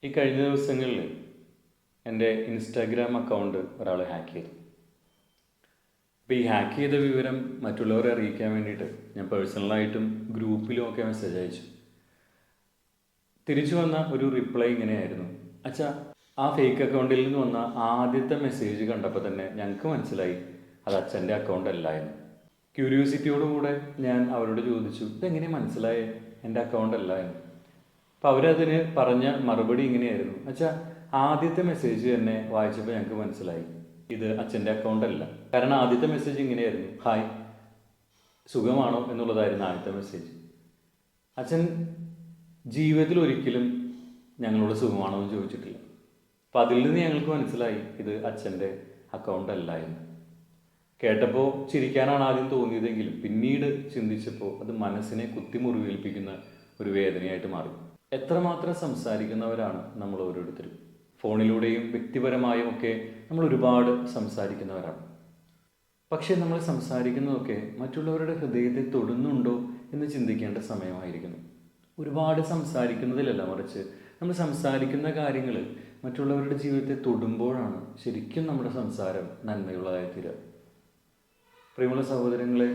ഈ കഴിഞ്ഞ ദിവസങ്ങളിൽ എൻ്റെ ഇൻസ്റ്റാഗ്രാം അക്കൗണ്ട് ഒരാൾ ഹാക്ക് ചെയ്തു. അപ്പോൾ ഈ ഹാക്ക് ചെയ്ത വിവരം മറ്റുള്ളവരെ അറിയിക്കാൻ വേണ്ടിയിട്ട് ഞാൻ പേഴ്സണലായിട്ടും ഗ്രൂപ്പിലും ഒക്കെ മെസ്സേജ് അയച്ചു. തിരിച്ചു വന്ന ഒരു റിപ്ലൈ ഇങ്ങനെയായിരുന്നു: അച്ഛാ, ആ ഫേക്ക് അക്കൗണ്ടിൽ നിന്ന് വന്ന ആദ്യത്തെ മെസ്സേജ് കണ്ടപ്പോൾ തന്നെ ഞങ്ങൾക്ക് മനസ്സിലായി അത് അച്ഛൻ്റെ അക്കൗണ്ട് അല്ല എന്ന്. ക്യൂരിയോസിറ്റിയോടുകൂടെ ഞാൻ അവരോട് ചോദിച്ചു, ഇതെങ്ങനെ മനസ്സിലായേ എൻ്റെ അക്കൗണ്ട് അല്ല എന്ന്. അപ്പോൾ അവരതിന് പറഞ്ഞ മറുപടി ഇങ്ങനെയായിരുന്നു: അച്ഛാ, ആദ്യത്തെ മെസ്സേജ് തന്നെ വായിച്ചപ്പോൾ ഞങ്ങൾക്ക് മനസ്സിലായി ഇത് അച്ഛൻ്റെ അക്കൗണ്ട് അല്ല. കാരണം ആദ്യത്തെ മെസ്സേജ് ഇങ്ങനെയായിരുന്നു: ഹായ്, സുഖമാണോ എന്നുള്ളതായിരുന്നു ആദ്യത്തെ മെസ്സേജ്. അച്ഛൻ ജീവിതത്തിൽ ഒരിക്കലും ഞങ്ങളോട് സുഖമാണോ എന്ന് ചോദിച്ചിട്ടില്ല. അപ്പം അതിൽ നിന്ന് ഞങ്ങൾക്ക് മനസ്സിലായി ഇത് അച്ഛൻ്റെ അക്കൗണ്ട് അല്ല എന്ന്. കേട്ടപ്പോൾ ചിരിക്കാനാണ് ആദ്യം തോന്നിയതെങ്കിലും പിന്നീട് ചിന്തിച്ചപ്പോൾ അത് മനസ്സിനെ കുത്തിമുറിവേൽപ്പിക്കുന്ന ഒരു വേദനയായിട്ട് മാറി. എത്രമാത്രം സംസാരിക്കുന്നവരാണ് നമ്മൾ ഓരോരുത്തരും. ഫോണിലൂടെയും വ്യക്തിപരമായും ഒക്കെ നമ്മൾ ഒരുപാട് സംസാരിക്കുന്നവരാണ്. പക്ഷേ നമ്മൾ സംസാരിക്കുന്നതൊക്കെ മറ്റുള്ളവരുടെ ഹൃദയത്തെ തൊടുന്നുണ്ടോ എന്ന് ചിന്തിക്കേണ്ട സമയമായിരിക്കുന്നു. ഒരുപാട് സംസാരിക്കുന്നതിലല്ല, മറിച്ച് നമ്മൾ സംസാരിക്കുന്ന കാര്യങ്ങൾ മറ്റുള്ളവരുടെ ജീവിതത്തെ തൊടുമ്പോഴാണ് ശരിക്കും നമ്മുടെ സംസാരം നന്മയുള്ളതായി തീരുക. പ്രിയമുള്ള സഹോദരങ്ങളെ,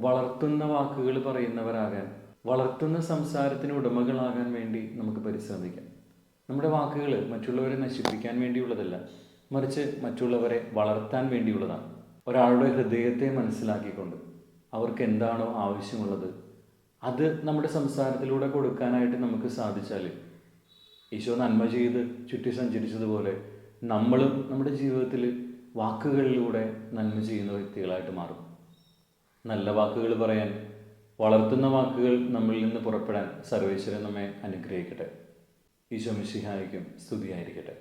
വളർത്തുന്ന വാക്കുകൾ പറയുന്നവരാകാൻ, വളർത്തുന്ന സംസാരത്തിന് ഉടമകളാകാൻ വേണ്ടി നമുക്ക് പരിശ്രമിക്കാം. നമ്മുടെ വാക്കുകൾ മറ്റുള്ളവരെ നശിപ്പിക്കാൻ വേണ്ടിയുള്ളതല്ല, മറിച്ച് മറ്റുള്ളവരെ വളർത്താൻ വേണ്ടിയുള്ളതാണ്. ഒരാളുടെ ഹൃദയത്തെ മനസ്സിലാക്കിക്കൊണ്ട് അവർക്ക് എന്താണോ ആവശ്യമുള്ളത് അത് നമ്മുടെ സംസാരത്തിലൂടെ കൊടുക്കാനായിട്ട് നമുക്ക് സാധിച്ചാൽ, ഈശോ നന്മ ചെയ്ത് ചുറ്റി സഞ്ചരിച്ചതുപോലെ നമ്മളും നമ്മുടെ ജീവിതത്തിൽ വാക്കുകളിലൂടെ നന്മ ചെയ്യുന്ന വ്യക്തികളായിട്ട് മാറും. നല്ല വാക്കുകൾ പറയാൻ, വളർത്തുന്ന വാക്കുകൾ നമ്മളിൽ നിന്ന് പുറപ്പെടാൻ സർവേശ്വരൻ നമ്മെ അനുഗ്രഹിക്കട്ടെ. ഈശോ മിശിഹായ്ക്കും സ്തുതിയായിരിക്കട്ടെ.